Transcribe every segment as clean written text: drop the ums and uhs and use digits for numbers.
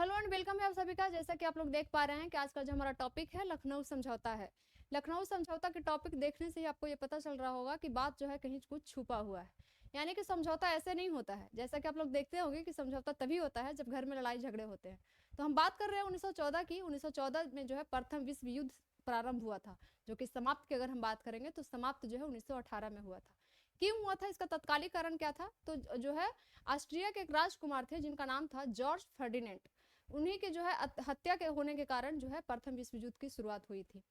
Hello and welcome है आप सभी का। जैसा कि आप लोग देख पा रहे हैं कि आज का जो हमारा टॉपिक है लखनऊ समझौता है। लखनऊ समझौता के टॉपिक देखने से ही आपको ये पता चल रहा होगा कि बात जो है कहीं कुछ छुपा हुआ है। यानी कि समझौता ऐसे नहीं होता है। जैसा कि आप लोग देखते होंगे कि समझौता तभी होता है जब घर में लड़ाई झगड़े होते हैं। तो हम बात कर रहे हैं 1914 की। 1914 में जो है प्रथम विश्व युद्ध प्रारंभ हुआ था, जो कि समाप्त की अगर हम बात करेंगे तो समाप्त जो है 1918 में हुआ था। क्यों हुआ था, इसका तत्कालिक कारण क्या था? तो जो है ऑस्ट्रिया के एक राजकुमार थे जिनका नाम था जॉर्ज फर्डिनेंट। उन्हीं के जो है हत्या के होने के कारण जो है प्रथम विश्व युद्ध की शुरुआत हुई थी।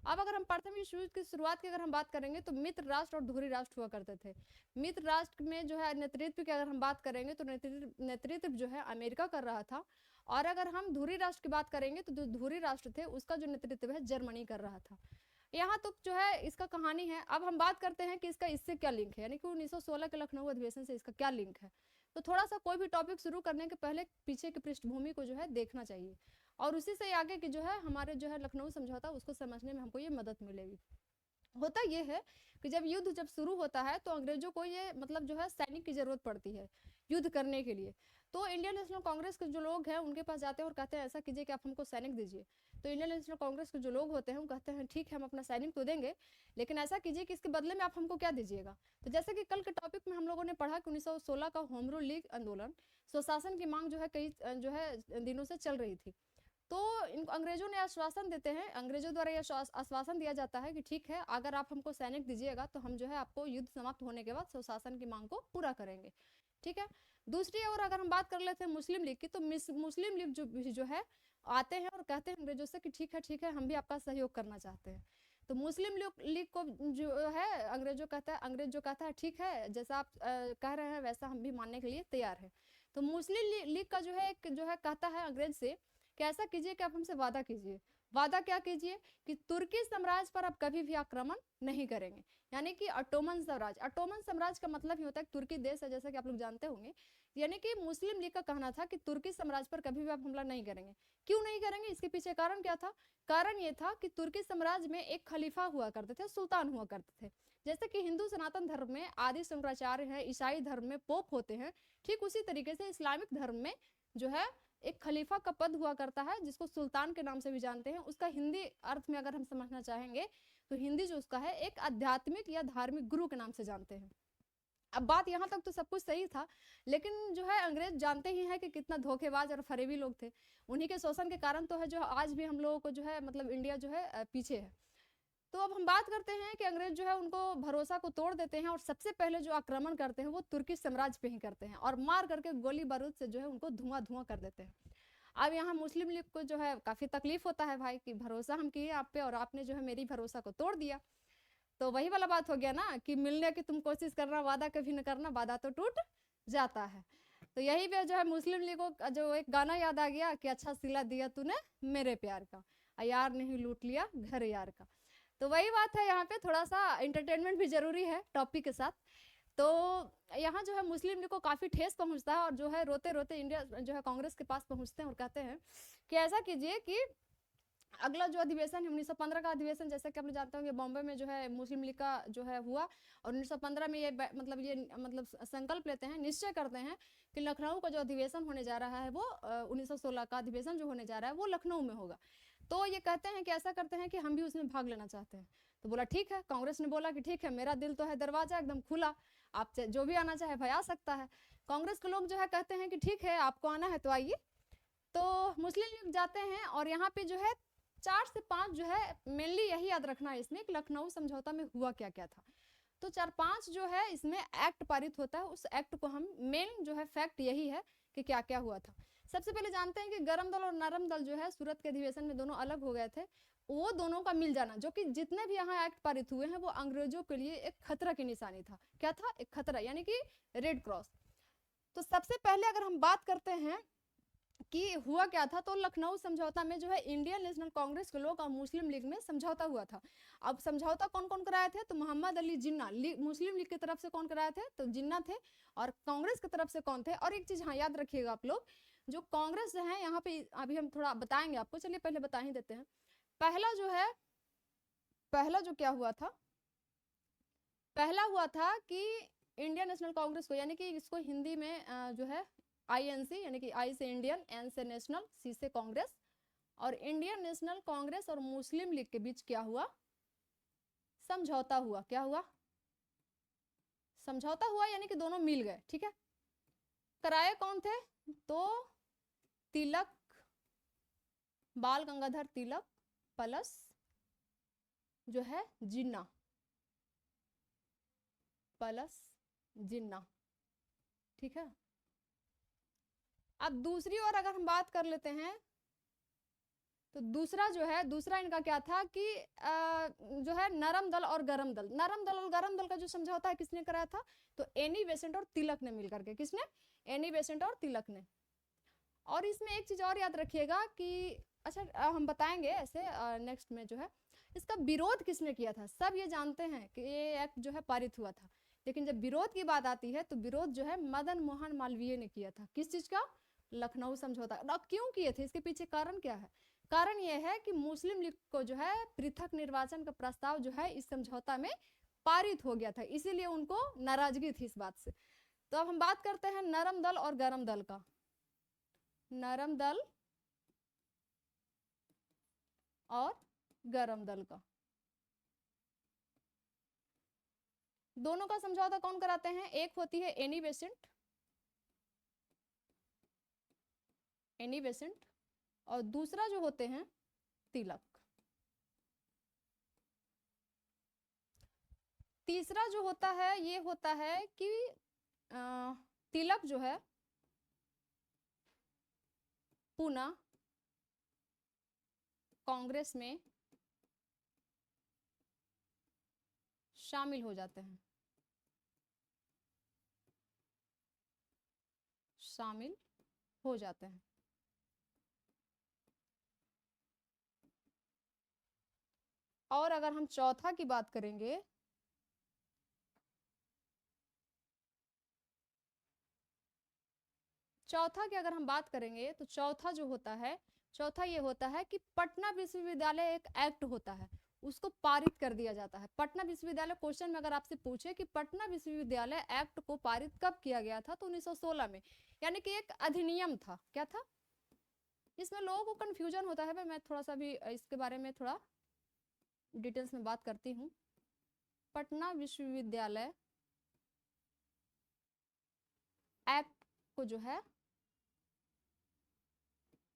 अब अगर हम प्रथम विश्व युद्ध की शुरुआत की अगर हम बात करेंगे तो मित्र राष्ट्र और धुरी राष्ट्र हुआ करते थे। मित्र राष्ट्र में जो है नेतृत्व की अगर हम बात करेंगे तो नेतृत्व जो है अमेरिका कर रहा था। और अगर हम धुरी राष्ट्र की बात करेंगे तो जो धुरी राष्ट्र थे उसका जो नेतृत्व है जर्मनी कर रहा था। यहाँ तो जो है इसका कहानी है। अब हम बात करते हैं कि इसका इससे क्या लिंक है, यानी कि 1916 के लखनऊ अधिवेशन से इसका क्या लिंक है। तो थोड़ा सा कोई भी टॉपिक शुरू करने के पहले पीछे की पृष्ठभूमि को जो है देखना चाहिए, और उसी से आगे की जो है हमारे जो है लखनऊ समझौता उसको समझने में हमको ये मदद मिलेगी। होता ये है कि जब युद्ध जब शुरू होता है तो अंग्रेजों को ये मतलब जो है सैनिक की जरूरत पड़ती है युद्ध करने के लिए। तो इंडियन नेशनल कांग्रेस के जो लोग हैं उनके पास जाते हैं और कहते हैं ऐसा कीजिए कि आप हमको सैनिक दीजिए। तो इंडियन नेशनल कांग्रेस के जो लोग होते हैं वो कहते हैं ठीक है हम अपना सैनिक तो देंगे, लेकिन ऐसा कीजिए कि इसके बदले में आप हमको क्या दीजिएगा। तो जैसे कि कल के टॉपिक में हम लोगों ने पढ़ा कि 1916 का होम रूल लीग आंदोलन स्वशासन की मांग जो है कई जो है दिनों से चल रही थी। तो अंग्रेजों ने आश्वासन देते हैं, अंग्रेजों द्वारा यह आश्वासन दिया जाता है कि ठीक है अगर आप हमको सैनिक दीजिएगा तो हम जो है आपको युद्ध समाप्त होने के बाद स्वशासन की मांग को पूरा करेंगे। ठीक है। दूसरी ओर अगर हम बात कर लेते हैं मुस्लिम लीग की, तो मुस्लिम लीग जो है आते हैं और कहते हैं अंग्रेजों से कि ठीक है हम भी आपका सहयोग करना चाहते हैं। तो मुस्लिम लीग को जो है अंग्रेज जो कहता है ठीक है जैसा आप कह रहे हैं वैसा हम भी मानने के लिए तैयार है। तो मुस्लिम लीग का जो है एक जो है कहता है अंग्रेज से कि ऐसा कीजिए कि आप हमसे वादा कीजिए। वादा क्या कीजिए कि तुर्की साम्राज्य पर आप कभी भी आक्रमण नहीं करेंगे। यानी कि ऑटोमन साम्राज्य, ऑटोमन साम्राज्य का मतलब ही होता है तुर्की देश है, जैसा कि आप लोग जानते होंगे। यानी कि मुस्लिम लीग का कहना था कि तुर्की साम्राज्य पर कभी भी आप हमला नहीं करेंगे। क्यों नहीं करेंगे, इसके पीछे कारण क्या था? कारण ये था कि तुर्की साम्राज्य में एक खलीफा हुआ करते थे, सुल्तान हुआ करते थे। जैसे कि हिंदू सनातन धर्म में आदि शंकराचार्य हैं, ईसाई धर्म में पोप होते हैं, ठीक उसी तरीके से इस्लामिक धर्म में जो है एक खलीफा का पद हुआ करता है जिसको सुल्तान के नाम से भी जानते हैं। उसका हिंदी अर्थ में अगर हम समझना चाहेंगे तो हिंदी जो उसका है एक आध्यात्मिक या धार्मिक गुरु के नाम से जानते हैं। अब बात यहाँ तक तो सब कुछ सही था, लेकिन जो है अंग्रेज जानते ही हैं कि कितना धोखेबाज और फरेबी लोग थे। उन्हीं के शोषण के कारण तो है जो आज भी हम लोगों को जो है मतलब इंडिया जो है पीछे है। तो अब हम बात करते हैं कि अंग्रेज जो है उनको भरोसा को तोड़ देते हैं और सबसे पहले जो आक्रमण करते हैं वो तुर्की साम्राज्य पे ही करते हैं और मार करके गोली बारूद से जो है उनको धुआं धुआं कर देते हैं। अब यहाँ मुस्लिम लीग को जो है काफी तकलीफ होता है भाई कि भरोसा हम किए आप पे और आपने जो है मेरी भरोसा को तोड़ दिया। तो वही वाला बात हो गया ना कि मिलने की तुम कोशिश करना वादा कभी न करना, वादा तो टूट जाता है। तो यही पे जो है मुस्लिम लीग को जो एक गाना याद आ गया कि अच्छा सिला दिया तूने मेरे प्यार का, यार नहीं लूट लिया घर यार का। तो वही बात है, यहाँ पे थोड़ा सा इंटरटेनमेंट भी जरूरी है टॉपिक के साथ। तो यहाँ जो है मुस्लिम लीग को काफी ठेस पहुंचता है और जो है रोते रोते इंडिया जो है कांग्रेस के पास पहुंचते हैं और कहते हैं कि ऐसा कीजिए कि अगला जो अधिवेशन है 1915 का अधिवेशन, जैसे कि आप लोग जानते होंगे बॉम्बे में जो है मुस्लिम लीग का जो है हुआ। और 1915 में ये मतलब संकल्प लेते हैं, निश्चय करते हैं कि लखनऊ का जो अधिवेशन होने जा रहा है वो 1916 का अधिवेशन जो होने जा रहा है वो लखनऊ में होगा। तो ये कहते हैं कि ऐसा करते हैं कि हम भी उसमें भाग लेना चाहते हैं। तो बोला ठीक है, कांग्रेस ने बोला कि ठीक है मेरा दिल तो है दरवाजा एकदम खुला, आप जो भी आना चाहे भाई आ सकता है। कांग्रेस के लोग जो है कहते हैं कि ठीक है आपको आना है तो आइए। तो मुस्लिम लीग जाते हैं और यहाँ पे जो है 4 से 5 जो है मेनली यही याद रखना है इसमें कि लखनऊ समझौता में हुआ क्या क्या था। तो 4-5 जो है इसमें एक्ट पारित होता है, उस एक्ट को हम मेन जो है फैक्ट यही है कि क्या क्या हुआ था। सबसे पहले जानते हैं कि गरम दल और नरम दल जो है सूरत के अधिवेशन में दोनों अलग हो गए थे। वो दोनों का मिल जाना, जो कि जितने भी यहाँ एक्ट पारित हुए हैं वो अंग्रेजों के लिए एक खतरा की निशानी था। क्या था? एक खतरा, यानी कि रेड क्रॉस। तो सबसे पहले अगर हम बात करते हैं कि हुआ क्या था, तो लखनऊ समझौता में जो है इंडियन नेशनल कांग्रेस के लोग और मुस्लिम लीग में समझौता हुआ था। अब समझौता कौन कौन कराए थे? तो मोहम्मद अली जिन्ना मुस्लिम लीग की तरफ से कौन कराए थे? तो जिन्ना थे। और कांग्रेस की तरफ से कौन थे? और एक चीज हाँ याद रखिएगा आप लोग, जो कांग्रेस है यहाँ पे अभी हम थोड़ा बताएंगे आपको, चलिए पहले बता ही देते हैं। पहला जो है, पहला जो क्या हुआ था, पहला हुआ था कि इंडियन नेशनल कांग्रेस को, यानी कि इसको हिंदी में जो है INC यानी कि आई से इंडियन, एन से नेशनल, सी से कांग्रेस, और इंडियन नेशनल कांग्रेस और मुस्लिम लीग के बीच क्या हुआ? समझौता हुआ। क्या हुआ? समझौता हुआ, यानी कि दोनों मिल गए। ठीक है, कराए कौन थे? तो तिलक, बाल गंगाधर तिलक प्लस जो है जिन्ना, प्लस जिन्ना। ठीक है, अब दूसरी ओर अगर हम बात कर लेते हैं तो दूसरा जो है, दूसरा इनका क्या था कि जो है नरम दल और गरम दल। नरम दल और गरम दल का जो समझौता है किसने कराया था? तो एनी बेसेंट और तिलक ने मिलकर के। किसने? एनी बेसेंट और तिलक ने। और इसमें एक चीज और याद रखिएगा कि अच्छा हम बताएंगे ऐसे नेक्स्ट में जो है, इसका विरोध किसने किया था? सब ये जानते हैं कि ये एक्ट जो है पारित हुआ था, लेकिन जब विरोध की बात आती है तो विरोध जो है मदन मोहन मालवीय ने किया था। किस चीज का? लखनऊ समझौता। अब क्यों किए थे? इसके पीछे कारण क्या है? कारण यह है कि मुस्लिम लीग को जो है पृथक निर्वाचन का प्रस्ताव जो है इस समझौता में पारित हो गया था, इसीलिए उनको नाराजगी थी इस बात से। तो अब हम बात करते हैं नरम दल और गरम दल का। नरम दल और गरम दल का, दोनों का समझौता कौन कराते हैं? एक होती है एनी बेसेंट, एनी बेसेंट, और दूसरा जो होते हैं तिलक। तीसरा जो होता है ये होता है कि तिलक जो है पुनः कांग्रेस में शामिल हो जाते हैं, शामिल हो जाते हैं। और अगर हम चौथा की बात करेंगे, चौथा की अगर हम बात करेंगे तो चौथा जो होता है, चौथा ये होता है कि पटना विश्वविद्यालय एक एक्ट होता है, उसको पारित कर दिया जाता है। पटना विश्वविद्यालय, क्वेश्चन में अगर आपसे पूछे कि पटना विश्वविद्यालय एक्ट को पारित कब किया गया था, तो 1916 में, यानी कि एक अधिनियम था। क्या था? इसमें लोगों को कंफ्यूजन होता है, मैं थोड़ा सा भी इसके बारे में थोड़ा डिटेल्स में बात करती हूँ। पटना विश्वविद्यालय एक्ट को जो है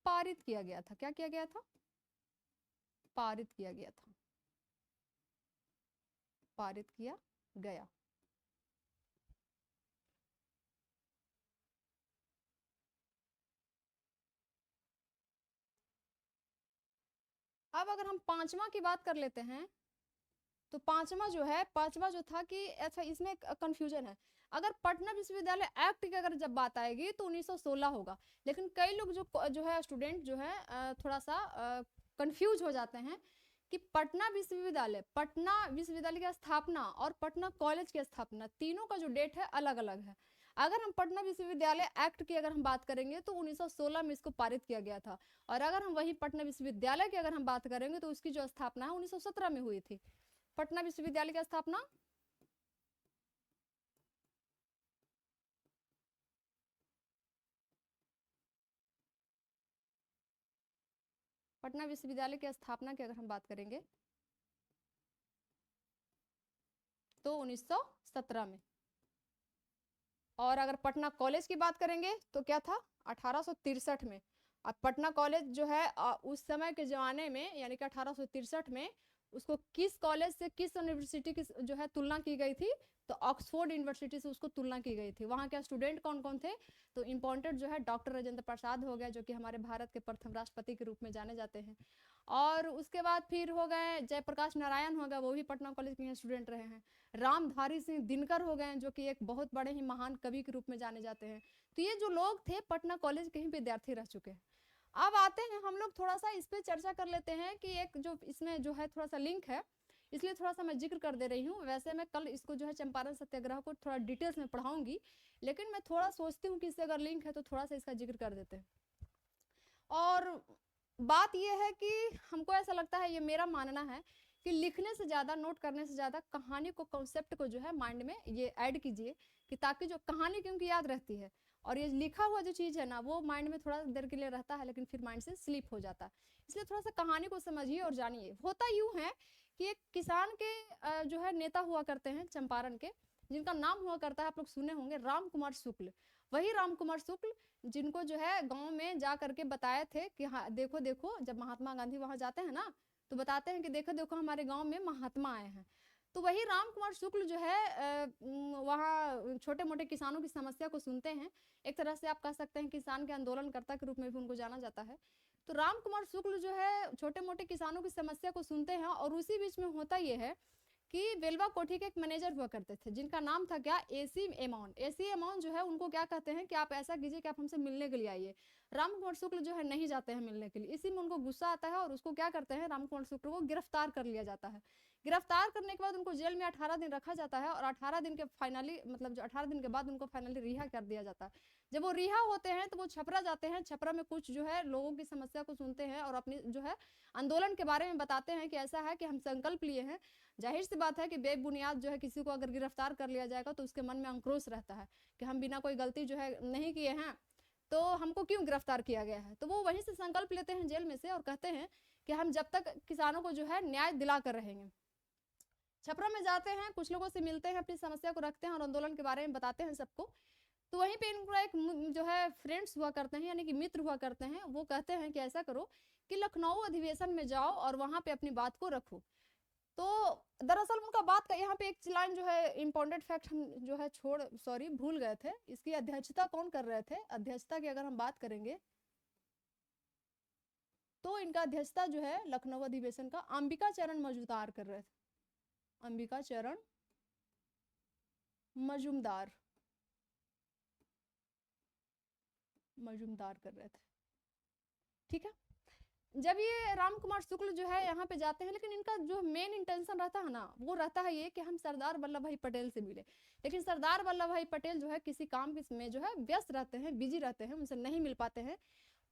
पारित किया गया था। क्या किया गया था? पारित किया गया था, पारित किया गया। अब अगर हम पांचवा की बात कर लेते हैं तो पांचवा जो है, पांचवा जो था कि अच्छा इसमें कंफ्यूजन है, अगर पटना विश्वविद्यालय एक्ट की अगर जब बात आएगी तो 1916 होगा, लेकिन कई लोग जो है स्टूडेंट जो है थोड़ा सा कंफ्यूज हो जाते हैं कि पटना विश्वविद्यालय की स्थापना और पटना कॉलेज की स्थापना तीनों का जो डेट है अलग अलग है। अगर हम पटना विश्वविद्यालय एक्ट की अगर हम बात करेंगे तो 1916 में इसको पारित किया गया था, और अगर हम वही पटना विश्वविद्यालय की अगर हम बात करेंगे तो उसकी जो स्थापना है 1917 में हुई थी। पटना विश्वविद्यालय की स्थापना पटना विश्वविद्यालय की स्थापना की अगर हम बात करेंगे तो 1917 में, और अगर पटना कॉलेज की बात करेंगे तो क्या था? 1863 में। अब पटना कॉलेज जो है उस समय के जमाने में यानी कि 1863 में उसको किस कॉलेज से, किस यूनिवर्सिटी की जो है तुलना की गई थी? तो ऑक्सफोर्ड यूनिवर्सिटी से उसको तुलना की गई थी। वहाँ के स्टूडेंट कौन कौन थे? तो इम्पोर्टेंट जो है डॉक्टर राजेंद्र प्रसाद हो गया, जो कि हमारे भारत के प्रथम राष्ट्रपति के रूप में जाने जाते हैं, और उसके बाद फिर हो गए जयप्रकाश नारायण हो गया, वो भी पटना कॉलेज के स्टूडेंट रहे हैं। रामधारी सिंह दिनकर हो गए, जो कि एक बहुत बड़े ही महान कवि के रूप में जाने जाते हैं। तो ये जो लोग थे पटना कॉलेज के ही विद्यार्थी रह चुके हैं। अब आते हैं हम लोग थोड़ा सा इस पे चर्चा कर लेते हैं कि एक जो इसमें जो है थोड़ा सा लिंक है, इसलिए थोड़ा सा मैं जिक्र कर दे रही हूँ। वैसे मैं कल इसको जो है चंपारण सत्याग्रह को थोड़ा डिटेल्स में पढ़ाऊंगी, लेकिन मैं थोड़ा सोचती हूँ कि इससे अगर लिंक है तो थोड़ा सा इसका जिक्र कर देते हैं। और बात यह है कि हमको ऐसा लगता है, ये मेरा मानना है कि लिखने से ज़्यादा, नोट करने से ज़्यादा कहानी को, कॉन्सेप्ट को जो है माइंड में ये ऐड कीजिए, कि ताकि जो कहानी क्योंकि याद रहती है और ये लिखा हुआ जो चीज़ है ना वो माइंड में थोड़ा देर के लिए रहता है, लेकिन फिर माइंड से स्लिप हो जाता है। इसलिए थोड़ा सा कहानी को समझिए और जानिए। होता यूँ है कि एक किसान के जो है नेता हुआ करते हैं चंपारण के, जिनका नाम हुआ करता है, आप लोग सुने होंगे, राम कुमार शुक्ल। वही राम कुमार शुक्ल जिनको जो है गांव में जा करके बताए थे कि हाँ देखो देखो, जब महात्मा गांधी वहां जाते हैं ना तो बताते हैं कि देखो देखो हमारे गांव में महात्मा आए हैं। तो वही राम कुमार शुक्ल जो है वहाँ छोटे मोटे किसानों की समस्या को सुनते हैं। एक तरह से आप कह सकते हैं किसान के आंदोलनकर्ता के रूप में भी उनको जाना जाता है। तो राम कुमार शुक्ल जो है छोटे मोटे किसानों की समस्या को सुनते हैं, और उसी बीच में होता यह है कि बेलवा कोठी के एक मैनेजर हुआ करते थे जिनका नाम था क्या, एसी एमॉन। एसी एमॉन जो है उनको क्या कहते हैं कि आप ऐसा कीजिए कि आप हमसे मिलने के लिए आइए। राम कुमार शुक्ल जो है नहीं जाते हैं मिलने के लिए। इसी में उनको गुस्सा आता है और उसको क्या करते हैं, राम कुमार शुक्ल को गिरफ्तार कर लिया जाता है। गिरफ्तार करने के बाद उनको जेल में 18 दिन रखा जाता है, और 18 दिन के फाइनली मतलब जो 18 दिन के बाद उनको फाइनली रिहा कर दिया जाता है। जब वो रिहा होते हैं तो वो छपरा जाते हैं। छपरा में कुछ जो है लोगों की समस्या को सुनते हैं और अपनी जो है आंदोलन के बारे में बताते हैं कि ऐसा है कि हम संकल्प लिए हैं। जाहिर सी बात है कि बेबुनियाद जो है किसी को अगर गिरफ्तार कर लिया जाएगा तो उसके मन में आक्रोश रहता है कि हम बिना कोई गलती जो है नहीं किए हैं, तो हमको क्यों गिरफ्तार किया गया है। तो वो वहीं से संकल्प लेते हैं जेल में से और कहते हैं कि हम जब तक किसानों को जो है न्याय दिला कर रहेंगे। छपरा में जाते हैं, कुछ लोगों से मिलते हैं, अपनी समस्या को रखते हैं और आंदोलन के बारे में बताते हैं सबको। तो वहीं पे इनका एक जो है फ्रेंड्स हुआ करते हैं, यानी कि मित्र हुआ करते हैं। वो कहते हैं कि ऐसा करो कि लखनऊ अधिवेशन में जाओ और वहां पे अपनी बात को रखो। तो दरअसल उनका बात का यहाँ पे एक लाइन जो है इम्पोर्टेंट फैक्ट हम जो है भूल गए थे। इसकी अध्यक्षता कौन कर रहे थे, अध्यक्षता की अगर हम बात करेंगे तो इनका अध्यक्षता जो है लखनऊ अधिवेशन का अंबिका चरण मजूमदार कर रहे थे। अंबिका चरण मजूमदार कर रहे थे। ठीक है, जब ये राम कुमार शुक्ल जो है यहाँ पे जाते हैं, लेकिन इनका जो मेन इंटेंशन रहता है ना वो रहता है ये कि हम सरदार वल्लभ भाई पटेल से मिले। लेकिन सरदार वल्लभ भाई पटेल जो है किसी काम में जो है व्यस्त रहते हैं, बिजी रहते हैं, उनसे नहीं मिल पाते हैं।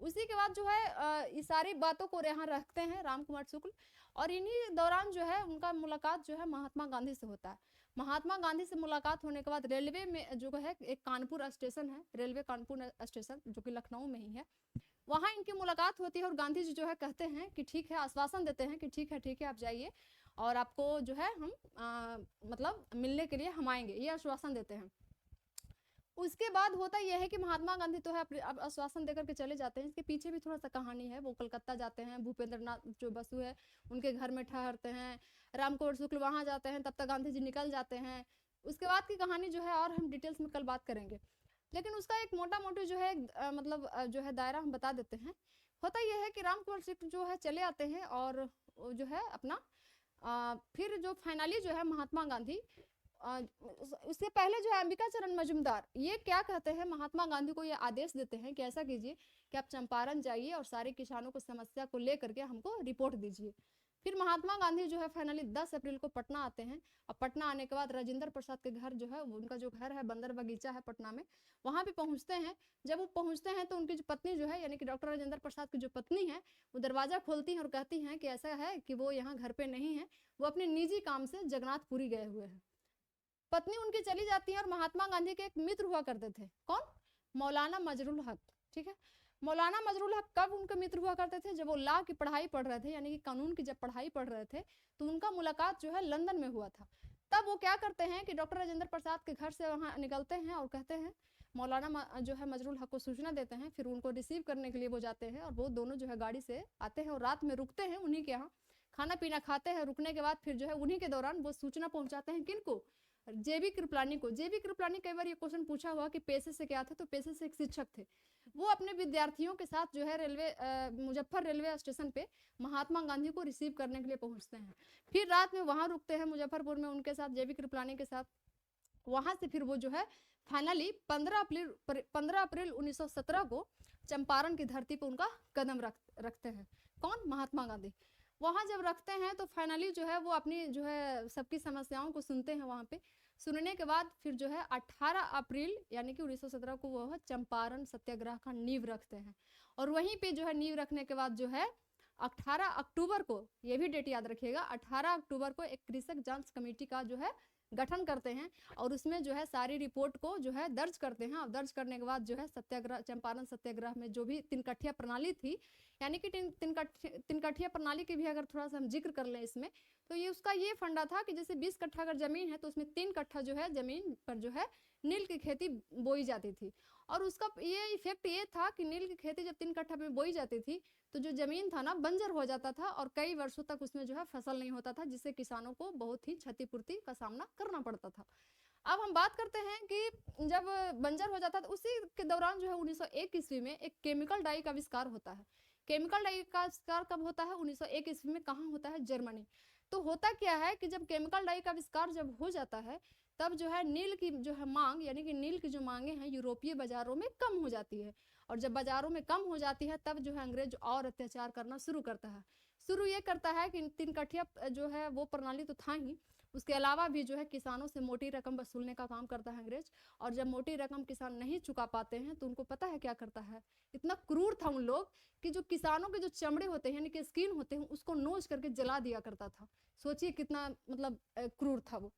उसी के बाद जो है इस सारी बातों को यहाँ रखते हैं राम कुमार शुक्ल, और इन्हीं दौरान जो है उनका मुलाकात जो है महात्मा गांधी से होता है। महात्मा गांधी से मुलाकात होने के बाद रेलवे में जो है एक कानपुर स्टेशन है, रेलवे कानपुर स्टेशन जो कि लखनऊ में ही है, वहां इनकी मुलाकात होती है। और गांधी जी जो है कहते हैं कि ठीक है, आश्वासन देते हैं कि ठीक है आप जाइए और आपको जो है हम मतलब मिलने के लिए हम आएंगे, ये आश्वासन देते हैं। उसके बाद होता यह है कि महात्मा गांधी तो है अब आश्वासन देकर के चले जाते हैं। इसके पीछे भी थोड़ा सा कहानी है। वो कलकत्ता जाते हैं, भूपेंद्र नाथ जो बसु है उनके घर में ठहरते हैं, राम कुमार शुक्ल वहां जाते हैं, तब तक गांधी जी निकल जाते हैं। उसके बाद की कहानी जो है और हम डिटेल्स में कल बात करेंगे, लेकिन उसका एक मोटा मोटी जो है मतलब जो है दायरा हम बता देते हैं। होता यह है कि राम कुमार शुक्ल जो है चले आते हैं और जो है अपना फिर जो फाइनली जो है महात्मा गांधी उससे पहले जो है अंबिका चरण मजूमदार ये क्या कहते हैं, महात्मा गांधी को ये आदेश देते हैं कि ऐसा कीजिए कि आप चंपारण जाइए और सारे किसानों को समस्या को लेकर के हमको रिपोर्ट दीजिए। फिर महात्मा गांधी जो है फाइनली 10 अप्रैल को पटना आते हैं। और पटना आने के बाद राजेंद्र प्रसाद के घर जो है उनका जो घर है बंदर बगीचा है पटना में, वहां पे पहुंचते हैं। जब वो पहुंचते हैं तो उनकी जो पत्नी जो है यानी कि डॉक्टर राजेंद्र प्रसाद की जो पत्नी है वो दरवाजा खोलती है और कहती हैं कि ऐसा है कि वो यहाँ घर पे नहीं है, वो अपने निजी काम से जगन्नाथपुरी गए हुए हैं। पत्नी उनकी चली जाती है और महात्मा गांधी के एक मित्र हुआ करते थे, कौन, मौलाना मजरुल हक। ठीक है, मौलाना मजरुल हक कब उनके मित्र हुआ करते थे, जब वो लॉ की पढ़ाई पढ़ रहे थे, यानी कि कानून की जब पढ़ाई पढ़ रहे थे तो उनका मुलाकात जो है लंदन में हुआ था। तब वो क्या करते हैं कि डॉक्टर राजेंद्र प्रसाद के घर से वहां निकलते हैं और कहते हैं मौलाना जो है मजरुल हक को सूचना देते हैं। फिर उनको रिसीव करने के लिए वो जाते हैं और वो दोनों जो है गाड़ी से आते हैं और रात में रुकते हैं उन्हीं के यहाँ, खाना पीना खाते हैं। रुकने के बाद फिर जो है उन्हीं के दौरान वो सूचना पहुंचाते हैं किनको, जेबी कृपलानी को। जेबी कृपलानी कई बार ये क्वेश्चन पूछा हुआ कि पेशे से क्या थे, तो पेशे से एक शिक्षक थे। वो अपने विद्यार्थियों के साथ जो है रेलवे मुजफ्फर रेलवे स्टेशन पे महात्मा गांधी को रिसीव करने के लिए पहुंचते हैं। फिर रात में वहां रुकते हैं मुजफ्फरपुर में उनके साथ, जेबी कृपलानी के साथ। वहां से फिर वो जो है फाइनली 15 अप्रैल 1917 को चंपारण की धरती पर उनका कदम रखते हैं। कौन, महात्मा गांधी। वहां जब रखते हैं तो फाइनली जो है वो अपनी जो है सबकी समस्याओं को सुनते हैं। वहां पे सुनने के बाद फिर जो है 18 अप्रैल यानी कि 1917 को वो चंपारण सत्याग्रह का नींव रखते हैं। और वहीं पे जो है नींव रखने के बाद जो है 18 अक्टूबर को, ये भी डेट याद रखिएगा, 18 अक्टूबर को एक कृषक जांच कमेटी का जो है गठन करते हैं और उसमें जो है सारी रिपोर्ट को जो है दर्ज करते हैं। और दर्ज करने के बाद जो है सत्याग्रह, चंपारण सत्याग्रह में जो भी तिनकठिया प्रणाली थी, यानी कि तिनकठिया प्रणाली की भी अगर थोड़ा सा हम जिक्र कर लें इसमें, तो ये उसका ये फंडा था कि जैसे 20 कट्ठा अगर जमीन है तो उसमें 3 कट्ठा जो है जमीन पर जो है नील की खेती बोई जाती थी। और उसका ये इफेक्ट ये था कि नील की खेती जब 3 कट्ठा में बोई जाती थी तो जो जमीन था ना बंजर हो जाता था और कई वर्षों तक उसमें जो है फसल नहीं होता था, जिससे किसानों को बहुत ही क्षतिपूर्ति का सामना करना पड़ता था। अब हम बात करते हैं कि जब बंजर हो जाता था उसी के दौरान जो है 1901 ईस्वी में एक केमिकल डाई का आविष्कार होता है। केमिकल डाई का आविष्कार कब होता है? 1901 ईस्वी में। कहाँ होता है? जर्मनी। तो होता क्या है कि जब केमिकल डाई का आविष्कार जब हो जाता है तब जो है नील की जो है मांग, यानी कि नील की जो मांगे हैं यूरोपीय बाजारों में कम हो जाती है। और जब बाजारों में कम हो जाती है तब जो है अंग्रेज और अत्याचार करना शुरू करता है। शुरू ये करता है कि 3 कट्ठिया जो है वो प्रणाली तो था ही, उसके अलावा भी जो है किसानों से मोटी रकम वसूलने का काम करता है अंग्रेज। और जब मोटी रकम किसान नहीं चुका पाते हैं तो उनको पता है क्या करता है, इतना क्रूर था उन लोग कि जो किसानों के जो चमड़े होते हैं यानी कि स्किन होते हैं उसको नोच करके जला दिया करता था। सोचिए कितना मतलब क्रूर था वो।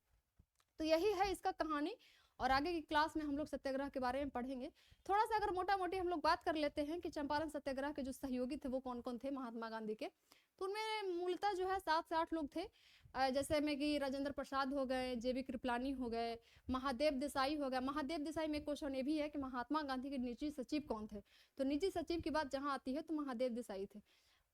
तो यही है इसका कहानी। और आगे की क्लास में हम लोग सत्याग्रह के बारे में पढ़ेंगे। थोड़ा सा अगर मोटा मोटी हम लोग बात कर लेते हैं कि चंपारण सत्याग्रह के जो सहयोगी थे वो कौन कौन थे महात्मा गांधी के, तो उनमें मूलतः जो है 7 से 8 लोग थे। जैसे में कि राजेंद्र प्रसाद हो गए, जेबी कृपलानी हो गए, महादेव देसाई हो गया। महादेव देसाई में क्वेश्चन ये भी है कि महात्मा गांधी के निजी सचिव कौन थे, तो निजी सचिव की बात जहाँ आती है तो महादेव देसाई थे।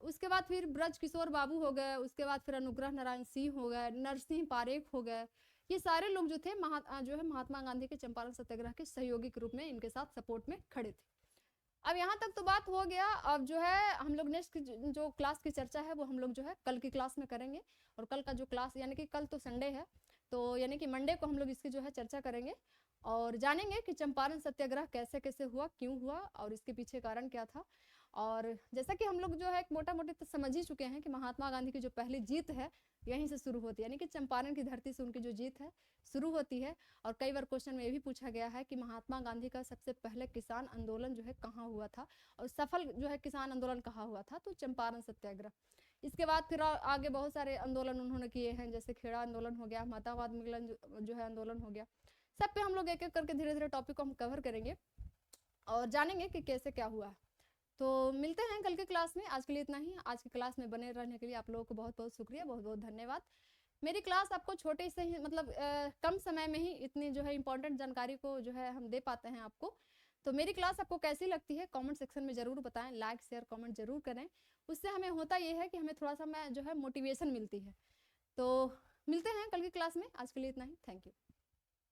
उसके बाद फिर ब्रज किशोर बाबू हो गए, उसके बाद फिर अनुग्रह नारायण सिंह हो गए, नरसिंह पारेख हो गए। ये सारे लोग जो थे जो है महात्मा गांधी के चंपारण सत्याग्रह के सहयोगी के रूप में इनके साथ सपोर्ट में खड़े थे। अब यहाँ तक तो बात हो गया। अब जो है हम लोग नेक्स्ट जो क्लास की चर्चा है वो हम लोग जो है कल की क्लास में करेंगे। और कल का जो क्लास यानी कि कल तो संडे है, तो यानी कि मंडे को हम लोग इसकी जो है चर्चा करेंगे और जानेंगे कि चंपारण सत्याग्रह कैसे कैसे हुआ, क्यों हुआ और इसके पीछे कारण क्या था। और जैसा कि हम लोग जो है मोटा मोटी तो समझ ही चुके हैं कि महात्मा गांधी की जो पहली जीत है यहीं से शुरू होती है, यानी कि चंपारण की धरती से उनकी जो जीत है शुरू होती है। और कई बार क्वेश्चन में ये भी पूछा गया है कि महात्मा गांधी का सबसे पहले किसान आंदोलन जो है कहाँ हुआ था और सफल जो है किसान आंदोलन कहाँ हुआ था, तो चंपारण सत्याग्रह। इसके बाद फिर आगे बहुत सारे आंदोलन उन्होंने किए हैं, जैसे खेड़ा आंदोलन हो गया, मातावाद मिलन जो है आंदोलन हो गया। सब पे हम लोग एक एक करके धीरे धीरे टॉपिक को हम कवर करेंगे और जानेंगे कि कैसे क्या हुआ है। तो मिलते हैं कल के क्लास में। आज के लिए इतना ही। आज की क्लास में बने रहने के लिए आप लोगों को बहुत बहुत शुक्रिया, बहुत बहुत धन्यवाद। मेरी क्लास आपको छोटे से ही मतलब कम समय में ही इतनी जो है इंपॉर्टेंट जानकारी को जो है हम दे पाते हैं आपको। तो मेरी क्लास आपको कैसी लगती है कमेंट सेक्शन में ज़रूर बताएं, लाइक शेयर कमेंट जरूर करें। उससे हमें होता ये है कि हमें थोड़ा सा जो है मोटिवेशन मिलती है। तो मिलते हैं कल की क्लास में। आज के लिए इतना ही। Thank you.